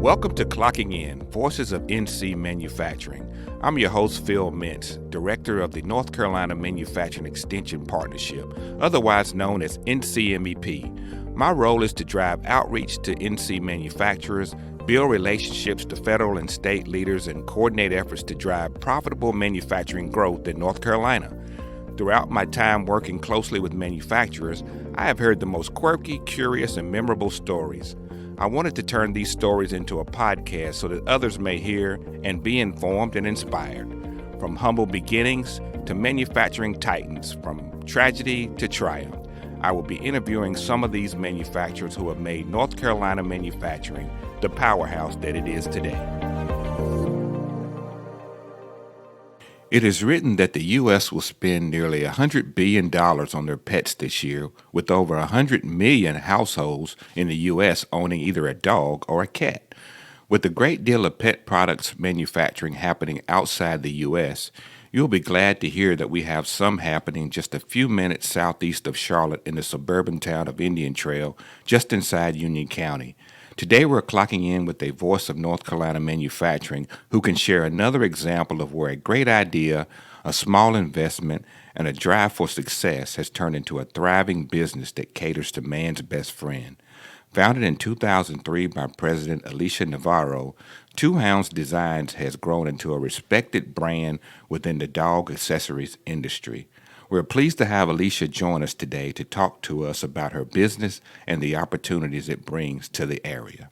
Welcome to Clocking In, Voices of NC Manufacturing. I'm your host, Phil Mintz, Director of the North Carolina Manufacturing Extension Partnership, otherwise known as NCMEP. My role is to drive outreach to NC manufacturers, build relationships to federal and state leaders, and coordinate efforts to drive profitable manufacturing growth in North Carolina. Throughout my time working closely with manufacturers, I have heard the most quirky, curious, and memorable stories. I wanted to turn these stories into a podcast so that others may hear and be informed and inspired. From humble beginnings to manufacturing titans, from tragedy to triumph, I will be interviewing some of these manufacturers who have made North Carolina manufacturing the powerhouse that it is today. It is written that the U.S. will spend nearly $100 billion on their pets this year, with over 100 million households in the U.S. owning either a dog or a cat. With a great deal of pet products manufacturing happening outside the U.S., you'll be glad to hear that we have some happening just a few minutes southeast of Charlotte in the suburban town of Indian Trail, just inside Union County. Today we're clocking in with a voice of North Carolina manufacturing who can share another example of where a great idea, a small investment, and a drive for success has turned into a thriving business that caters to man's best friend. Founded in 2003 by President Alisha Navarro, Hounds Designs has grown into a respected brand within the dog accessories industry. We're pleased to have Alisha join us today to talk to us about her business and the opportunities it brings to the area.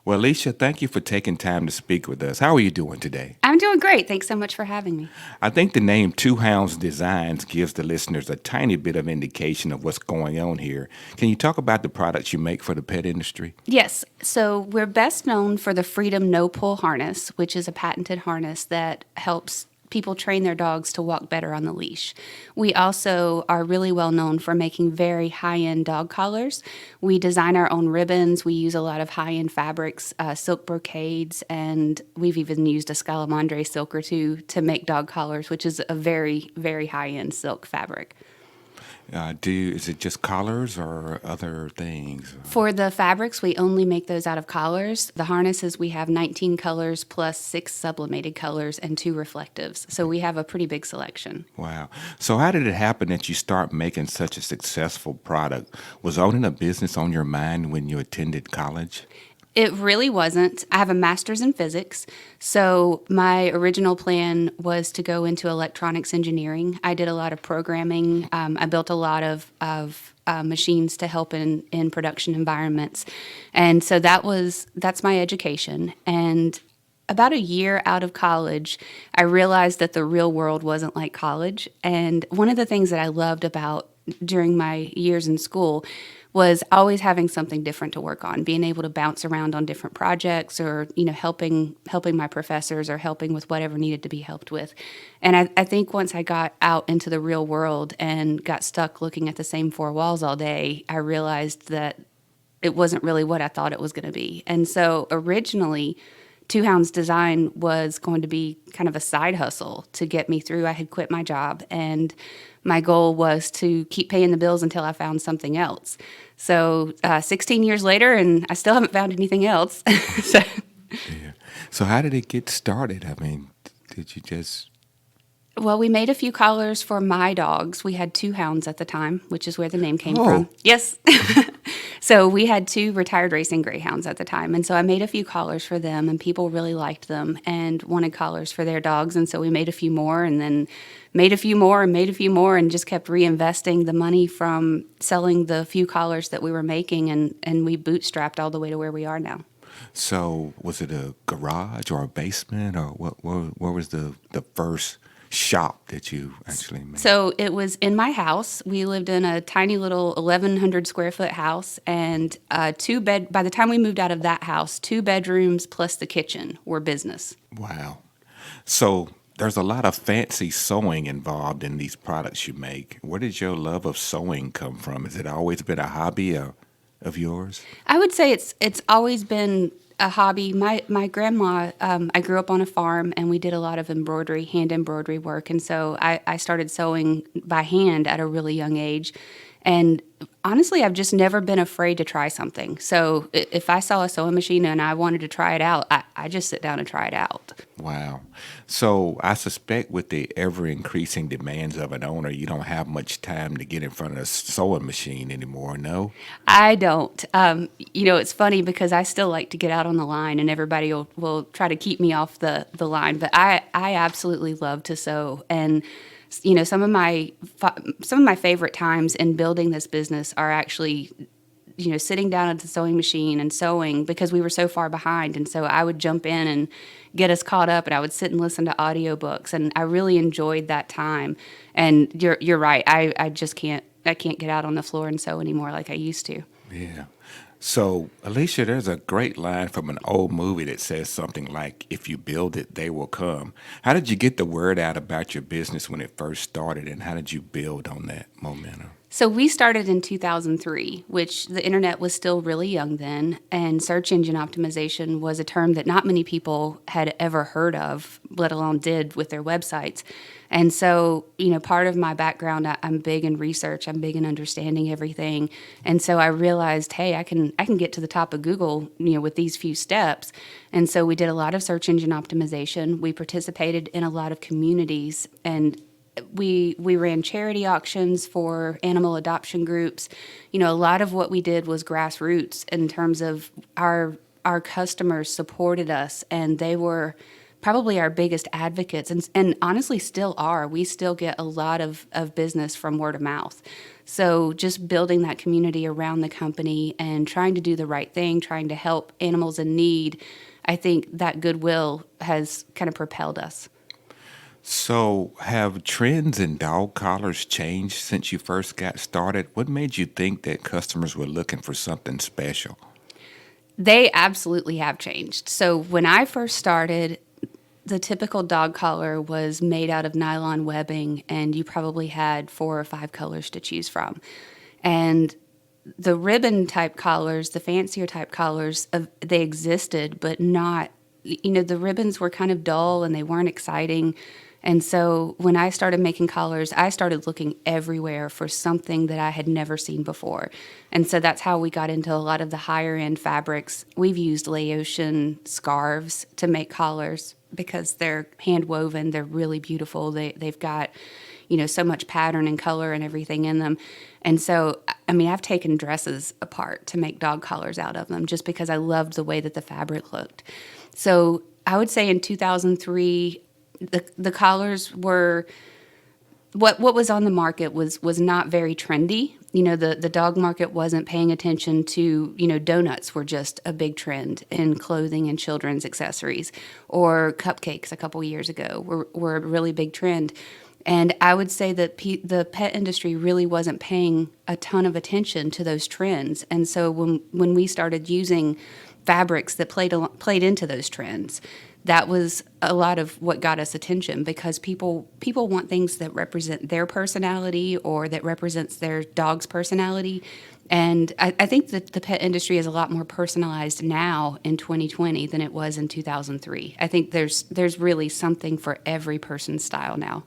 Well, Alisha, thank you for taking time to speak with us. How are you doing today? I'm doing great. Thanks so much for having me. I think the name Hounds Designs gives the listeners a tiny bit of indication of what's going on here. Can you talk about the products you make for the pet industry? Yes. So we're best known for the Freedom No Pull harness, which is a patented harness that helps people train their dogs to walk better on the leash. We also are really well known for making very high-end dog collars. We design our own ribbons. We use a lot of high-end fabrics, silk brocades, and we've even used a Scalamandre silk or two to make dog collars, which is a very, very high-end silk fabric. Is it just collars or other things? For the fabrics, we only make those out of collars. The harnesses, we have 19 colors plus 6 sublimated colors and 2 reflectives. So we have a pretty big selection. Wow. So how did it happen that you start making such a successful product? Was owning a business on your mind when you attended college? It really wasn't. I have a master's in physics, so my original plan was to go into electronics engineering. I did a lot of programming. I built a lot of machines to help in production environments, and so that's my education. And about a year out of college, I realized that the real world wasn't like college. And one of the things that I loved about during my years in school was always having something different to work on, being able to bounce around on different projects or, helping my professors or helping with whatever needed to be helped with. And I think once I got out into the real world and got stuck looking at the same 4 walls all day, I realized that it wasn't really what I thought it was going to be. And so originally, Hounds Design was going to be kind of a side hustle to get me through. I had quit my job, and my goal was to keep paying the bills until I found something else. So 16 years later, and I still haven't found anything else. So how did it get started? I mean, did you just... Well, we made a few collars for my dogs. We had 2 hounds at the time, which is where the name came from. Yes. So we had 2 retired racing greyhounds at the time. And so I made a few collars for them, and people really liked them and wanted collars for their dogs. And so we made a few more, and then made a few more, and made a few more, and just kept reinvesting the money from selling the few collars that we were making. And we bootstrapped all the way to where we are now. So was it a garage or a basement, or what was the first shop that you actually made? So it was in my house. We lived in a tiny little 1,100 square foot house, and by the time we moved out of that house, 2 bedrooms plus the kitchen were business. Wow. So there's a lot of fancy sewing involved in these products you make. Where did your love of sewing come from? Has it always been a hobby of yours? I would say it's always been a hobby. My grandma, I grew up on a farm, and we did a lot of hand embroidery work. And so I started sewing by hand at a really young age. And honestly, I've just never been afraid to try something. So if I saw a sewing machine and I wanted to try it out, I just sit down and try it out. Wow. So I suspect with the ever increasing demands of an owner, you don't have much time to get in front of a sewing machine anymore, no? I don't. It's funny because I still like to get out on the line, and everybody will try to keep me off the line. But I absolutely love to sew, and some of my favorite times in building this business are actually sitting down at the sewing machine and sewing, because we were so far behind. And so I would jump in and get us caught up, and I would sit and listen to audiobooks, and I really enjoyed that time. And you're right. I just can't get out on the floor and sew anymore like I used to. Yeah. So, Alicia, there's a great line from an old movie that says something like, if you build it, they will come. How did you get the word out about your business when it first started, and how did you build on that momentum? So we started in 2003, which the internet was still really young then, and search engine optimization was a term that not many people had ever heard of, let alone did with their websites. And so, part of my background, I'm big in research, I'm big in understanding everything. And so I realized, hey, I can get to the top of Google, with these few steps. And so we did a lot of search engine optimization. We participated in a lot of communities, and we ran charity auctions for animal adoption groups. A lot of what we did was grassroots in terms of our customers supported us, and they were probably our biggest advocates, and honestly still are. We still get a lot of business from word of mouth. So just building that community around the company and trying to do the right thing, trying to help animals in need, I think that goodwill has kind of propelled us. So, have trends in dog collars changed since you first got started? What made you think that customers were looking for something special? They absolutely have changed. So when I first started, the typical dog collar was made out of nylon webbing, and you probably had 4 or 5 colors to choose from. And the ribbon type collars, the fancier type collars, they existed, but not, the ribbons were kind of dull and they weren't exciting. And so when I started making collars, I started looking everywhere for something that I had never seen before. And so that's how we got into a lot of the higher end fabrics. We've used Laotian scarves to make collars because they're hand woven. They're really beautiful. They've got, so much pattern and color and everything in them. And so, I've taken dresses apart to make dog collars out of them just because I loved the way that the fabric looked. So I would say in 2003, the collars were what was on the market was not very trendy. The dog market wasn't paying attention to, donuts were just a big trend in clothing and children's accessories, or cupcakes a couple years ago were a really big trend. And I would say that the pet industry really wasn't paying a ton of attention to those trends. And so when we started using fabrics that played into those trends, that was a lot of what got us attention, because people want things that represent their personality or that represents their dog's personality. And I think that the pet industry is a lot more personalized now in 2020 than it was in 2003. I think there's really something for every person's style now.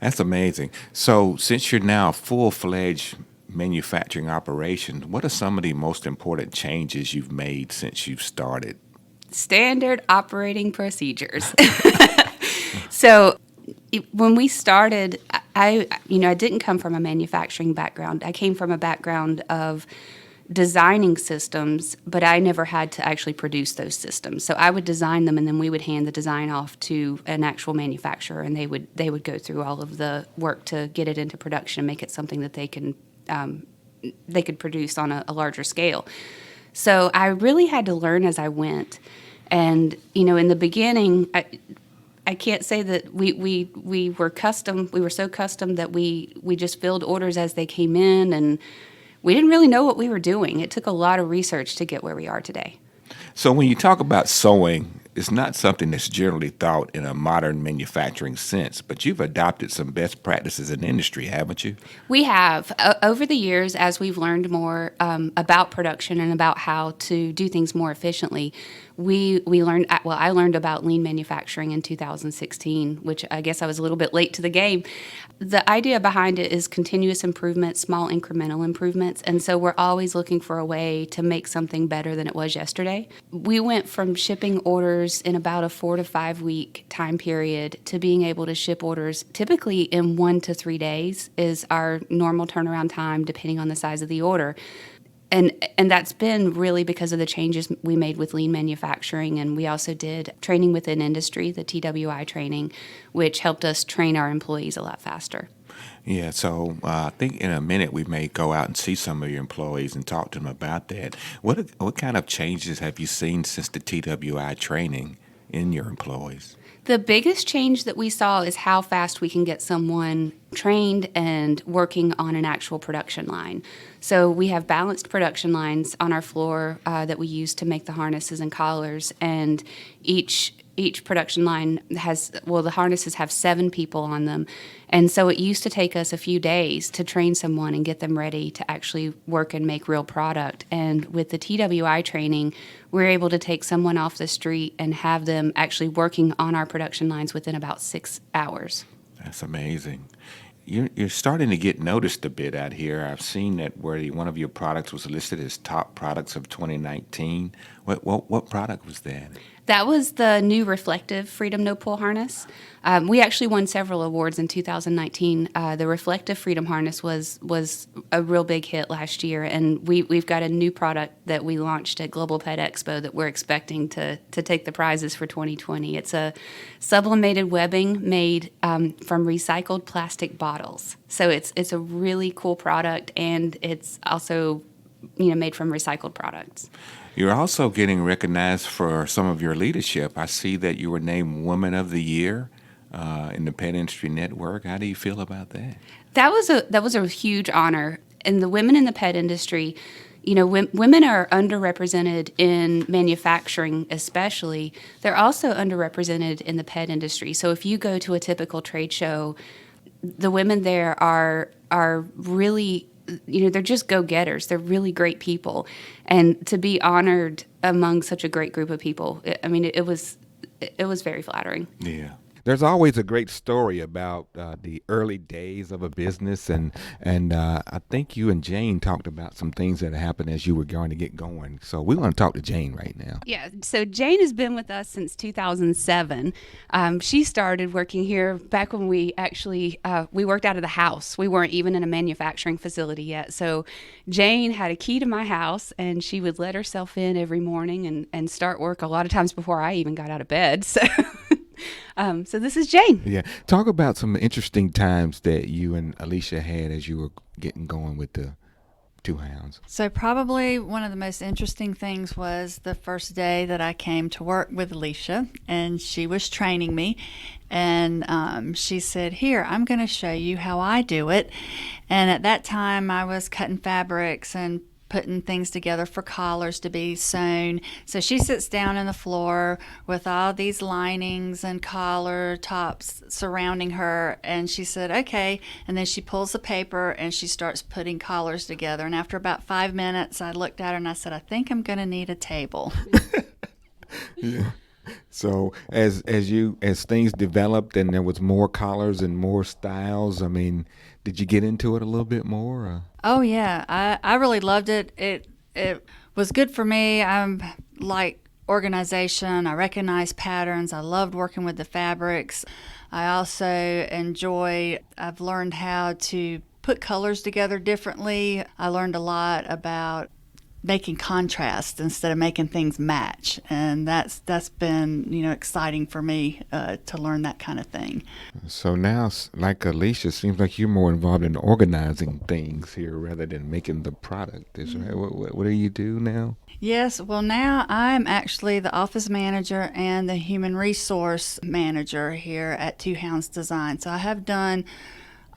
That's amazing. So, since you're now a full-fledged manufacturing operation, what are some of the most important changes you've made since you've started? Standard operating procedures. So when we started, I didn't come from a manufacturing background. I came from a background of designing systems, but I never had to actually produce those systems. So I would design them, and then we would hand the design off to an actual manufacturer, and they would go through all of the work to get it into production and make it something that they could produce on a larger scale. So I really had to learn as I went. And, in the beginning, I can't say that we were custom. We were so custom that we just filled orders as they came in, and we didn't really know what we were doing. It took a lot of research to get where we are today. So when you talk about sewing, It's not something that's generally thought in a modern manufacturing sense, but you've adopted some best practices in the industry, haven't you? We have. Over the years, as we've learned more about production and about how to do things more efficiently, we learned, well, I learned about lean manufacturing in 2016, which I guess I was a little bit late to the game. The idea behind it is continuous improvement, small incremental improvements, and so we're always looking for a way to make something better than it was yesterday. We went from shipping orders in about a 4 to 5 week time period to being able to ship orders typically in 1 to 3 days is our normal turnaround time, depending on the size of the order. And that's been really because of the changes we made with lean manufacturing. And we also did training within industry, the TWI training, which helped us train our employees a lot faster. Yeah, so I think in a minute we may go out and see some of your employees and talk to them about that. What kind of changes have you seen since the TWI training in your employees? The biggest change that we saw is how fast we can get someone trained and working on an actual production line. So we have balanced production lines on our floor that we use to make the harnesses and collars, and each production line has, well, the harnesses have 7 people on them. And so it used to take us a few days to train someone and get them ready to actually work and make real product. And with the TWI training, we're able to take someone off the street and have them actually working on our production lines within about 6 hours. That's amazing. You're starting to get noticed a bit out here. I've seen that where one of your products was listed as top products of 2019. What product was that? That was the new reflective Freedom No Pull harness. We actually won several awards in 2019. The reflective Freedom harness was a real big hit last year, and we've got a new product that we launched at Global Pet Expo that we're expecting to take the prizes for 2020. It's a sublimated webbing made from recycled plastic bottles. So it's a really cool product, and it's also made from recycled products. You're also getting recognized for some of your leadership. I see that you were named Woman of the Year in the Pet Industry Network. How do you feel about that? That was a huge honor. And the women in the pet industry, women are underrepresented in manufacturing, especially. They're also underrepresented in the pet industry. So if you go to a typical trade show, the women there are really, they're just go-getters. They're really great people. And to be honored among such a great group of people, it was very flattering. Yeah. There's always a great story about the early days of a business, and I think you and Jane talked about some things that happened as you were going to get going. So we want to talk to Jane right now. Yeah, so Jane has been with us since 2007. She started working here back when we actually, we worked out of the house. We weren't even in a manufacturing facility yet. So Jane had a key to my house, and she would let herself in every morning and start work a lot of times before I even got out of bed. So... So this is Jane. Yeah. Talk about some interesting times that you and Alisha had as you were getting going with the 2 hounds. So probably one of the most interesting things was the first day that I came to work with Alisha, and she was training me, and she said, "Here, I'm going to show you how I do it." And at that time I was cutting fabrics and putting things together for collars to be sewn. So she sits down on the floor with all these linings and collar tops surrounding her, and she said, "Okay." And then she pulls the paper and she starts putting collars together. And after about 5 minutes, I looked at her and I said, "I think I'm going to need a table." Yeah. So as things developed and there was more collars and more styles, did you get into it a little bit more? Oh yeah, I really loved it. It was good for me. I'm like organization. I recognize patterns. I loved working with the fabrics. I also I've learned how to put colors together differently. I learned a lot about making contrast instead of making things match, and that's been exciting for me to learn that kind of thing. So now, like Alisha, seems like you're more involved in organizing things here rather than making the product. Is right? What do you do now? Yes, well now I'm actually the office manager and the human resource manager here at Hounds Design. So I have done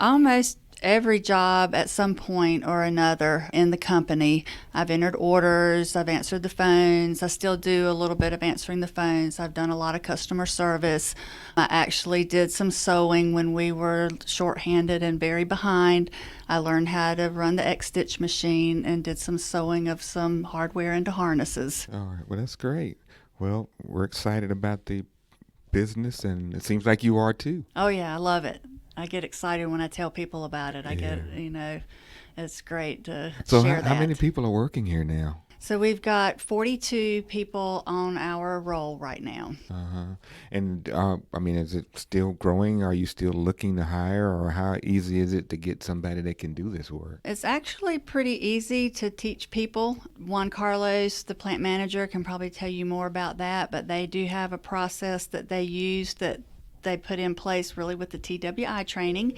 almost every job at some point or another in the company. I've entered orders, I've answered the phones, I still do a little bit of answering the phones. I've done a lot of customer service. I actually did some sewing when we were shorthanded and very behind. I learned how to run the X-stitch machine and did some sewing of some hardware into harnesses. All right, well, that's great. Well, we're excited about the business, and it seems like you are too. Oh yeah, I love it. I get excited when I tell people about it. I get, it's great to share that. So how many people are working here now? So we've got 42 people on our roll right now. And I mean, is it still growing? Are you still looking to hire, or how easy is it to get somebody that can do this work? It's actually pretty easy to teach people. Juan Carlos, the plant manager, can probably tell you more about that, but they do have a process that they use that they put in place really with the TWI training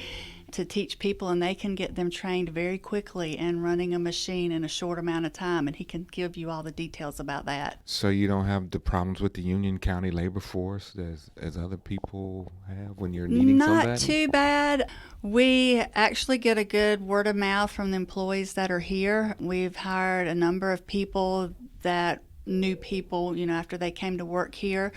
to teach people, and they can get them trained very quickly and running a machine in a short amount of time, and he can give you all the details about that. So you don't have the problems with the Union County labor force as other people have when you're needing somebody? Not too bad. We actually get a good word of mouth from the employees that are here. We've hired a number of people that new people, after they came to work here.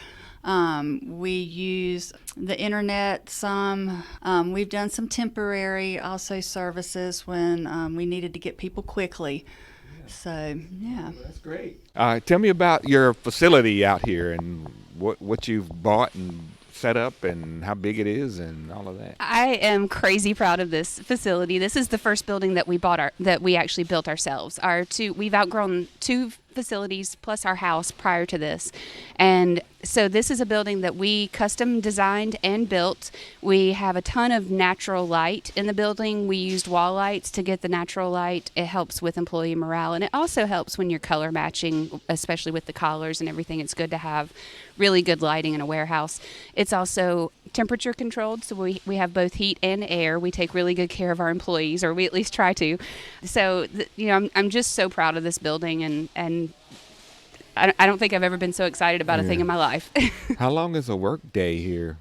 We use the internet some. We've done some temporary also services when we needed to get people quickly. So, yeah. Well, that's great. Tell me about your facility out here and what you've bought and set up and how big it is and all of that. I am crazy proud of this facility. This is the first building that we actually built ourselves. We've outgrown 2 facilities plus our house prior to this. And so this is a building that we custom designed and built. We have a ton of natural light in the building. We used wall lights to get the natural light. It helps with employee morale, and it also helps when you're color matching, especially with the collars and everything. It's good to have really good lighting in a warehouse. It's also temperature controlled, so we have both heat and air. We take really good care of our employees, or we at least try to. So, I'm just so proud of this building, and I don't think I've ever been so excited about a thing in my life. How long is a work day here?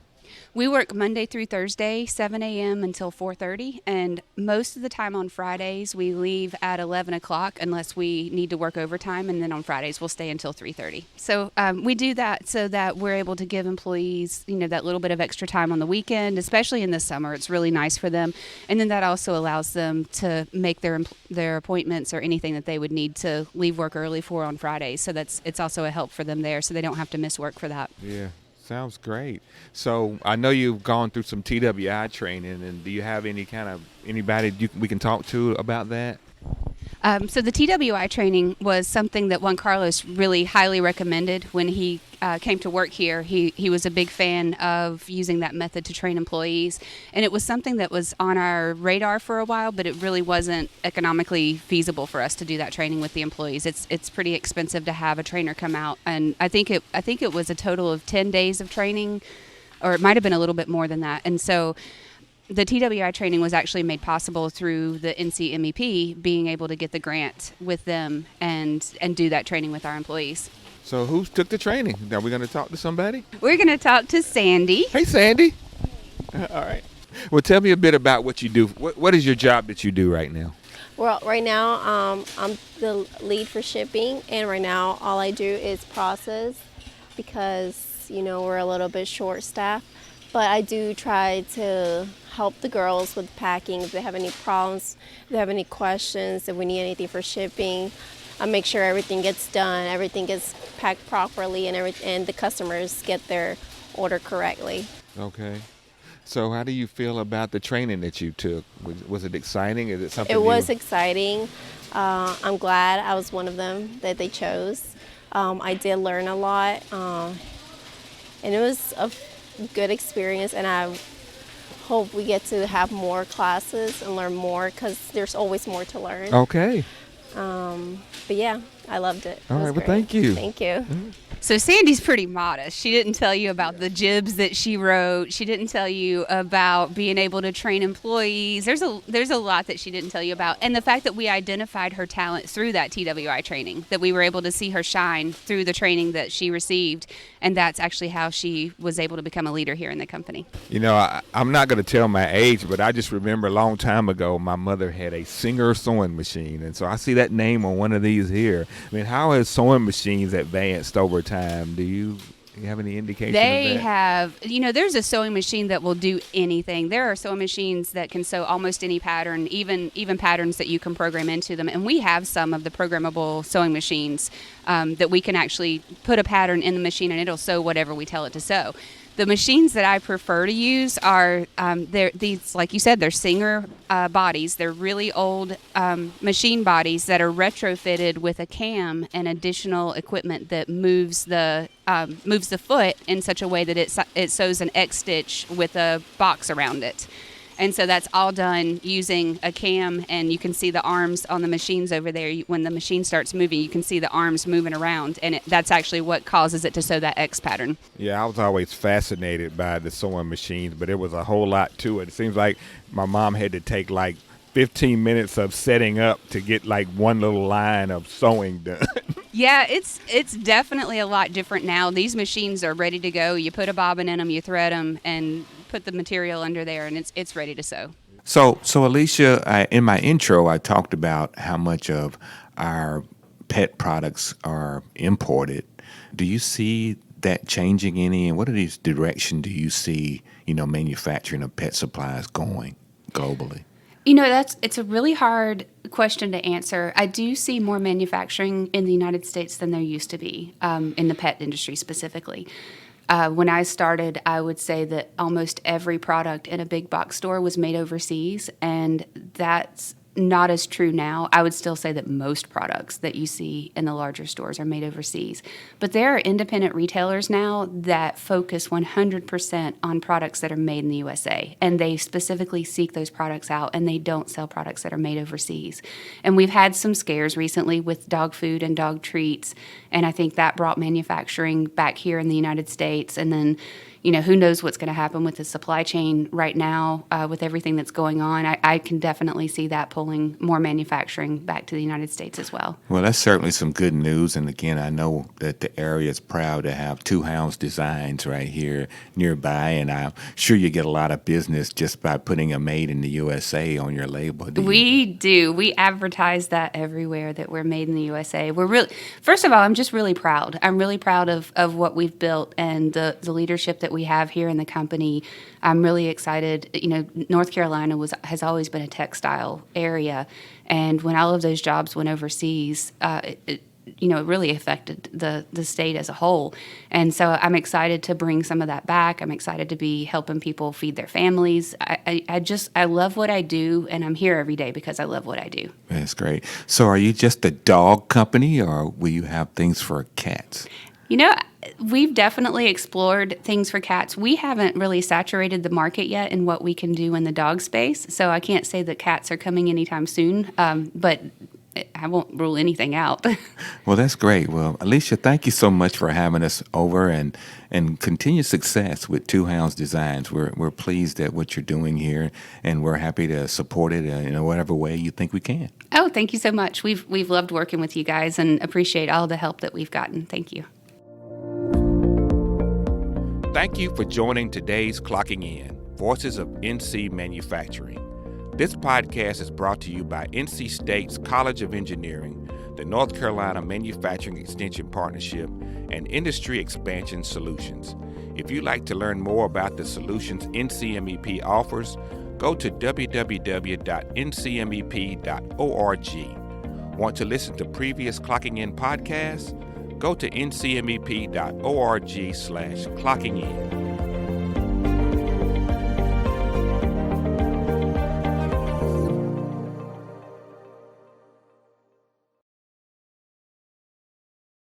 We work Monday through Thursday, 7 a.m. until 4:30, and most of the time on Fridays we leave at 11 o'clock unless we need to work overtime, and then on Fridays we'll stay until 3:30. So we do that so that we're able to give employees, that little bit of extra time on the weekend, especially in the summer. It's really nice for them, and then that also allows them to make their appointments or anything that they would need to leave work early for on Fridays. So it's also a help for them there, so they don't have to miss work for that. Yeah. Sounds great. So I know you've gone through some TWI training, and do you have anybody we can talk to about that? So the TWI training was something that Juan Carlos really highly recommended when he came to work here. He was a big fan of using that method to train employees, and it was something that was on our radar for a while, but it really wasn't economically feasible for us to do that training with the employees. It's pretty expensive to have a trainer come out, and I think it was a total of 10 days of training, or it might have been a little bit more than that. And so the TWI training was actually made possible through the NCMEP being able to get the grant with them and do that training with our employees. So who took the training? Are we going to talk to somebody? We're going to talk to Sandy. Hey, Sandy. All right. Well, tell me a bit about what you do. What is your job that you do right now? Well, right now I'm the lead for shipping, and right now all I do is process because, we're a little bit short-staffed. But I do try to help the girls with packing. If they have any problems, if they have any questions, if we need anything for shipping, I make sure everything gets done, everything gets packed properly, and the customers get their order correctly. Okay. So how do you feel about the training that you took? Was it exciting? Is it something? It was exciting. I'm glad I was one of them that they chose. I did learn a lot, and it was a good experience, and I hope we get to have more classes and learn more because there's always more to learn. Okay. But yeah, I loved it. All right. Well, great. thank you. Thank you. So Sandy's pretty modest. She didn't tell you about the jibs that she wrote. She didn't tell you about being able to train employees. There's a lot that she didn't tell you about. And the fact that we identified her talent through that TWI training, that we were able to see her shine through the training that she received. And that's actually how she was able to become a leader here in the company. You know, I'm not going to tell my age, but I just remember a long time ago, my mother had a Singer sewing machine. And so I see that name on one of these here. I mean, how has sewing machines advanced over time? Do you have any indication They of that? have, there's a sewing machine that will do anything. There are sewing machines that can sew almost any pattern, even patterns that you can program into them. And we have some of the programmable sewing machines that we can actually put a pattern in the machine and it'll sew whatever we tell it to sew. The machines that I prefer to use are these, like you said, they're Singer bodies. They're really old machine bodies that are retrofitted with a cam and additional equipment that moves the foot in such a way that it sews an X stitch with a box around it. And so that's all done using a cam, and you can see the arms on the machines over there. When the machine starts moving, you can see the arms moving around, and that's actually what causes it to sew that X pattern. Yeah, I was always fascinated by the sewing machines, but there was a whole lot to it. It seems like my mom had to take like 15 minutes of setting up to get like one little line of sewing done. Yeah, it's definitely a lot different now. These machines are ready to go. You put a bobbin in them, you thread them, and put the material under there, and it's ready to sew. So Alisha, in my intro, I talked about how much of our pet products are imported. Do you see that changing any, and what direction do you see, manufacturing of pet supplies going globally? It's a really hard question to answer. I do see more manufacturing in the United States than there used to be, in the pet industry specifically. When I started, I would say that almost every product in a big box store was made overseas, and that's not as true now. I would still say that most products that you see in the larger stores are made overseas. But there are independent retailers now that focus 100% on products that are made in the USA, and they specifically seek those products out, and they don't sell products that are made overseas. And we've had some scares recently with dog food and dog treats, and I think that brought manufacturing back here in the United States. And then who knows what's going to happen with the supply chain right now with everything that's going on. I can definitely see that pulling more manufacturing back to the United States as well. Well, that's certainly some good news. And again, I know that the area is proud to have 2 Hounds Designs right here nearby. And I'm sure you get a lot of business just by putting a made in the USA on your label. We do. We advertise that everywhere, that we're made in the USA. First of all, I'm just really proud. I'm really proud of what we've built and the leadership that we have here in the company. I'm really excited. North Carolina has always been a textile area, and when all of those jobs went overseas, it really affected the state as a whole. And so I'm excited to bring some of that back. I'm excited to be helping people feed their families. I love what I do, and I'm here every day because I love what I do. That's great. So are you just a dog company, or will you have things for cats? We've definitely explored things for cats. We haven't really saturated the market yet in what we can do in the dog space, so I can't say that cats are coming anytime soon, but I won't rule anything out. Well, that's great. Well, Alisha, thank you so much for having us over, and continued success with 2 Hounds Designs. We're pleased at what you're doing here, and we're happy to support it in whatever way you think we can. Oh, thank you so much. We've loved working with you guys and appreciate all the help that we've gotten. Thank you. Thank you for joining today's Clocking In, Voices of NC Manufacturing. This podcast is brought to you by NC State's College of Engineering, the North Carolina Manufacturing Extension Partnership, and Industry Expansion Solutions. If you'd like to learn more about the solutions NCMEP offers, go to www.ncmep.org. Want to listen to previous Clocking In podcasts? Go to ncmep.org/clockingin.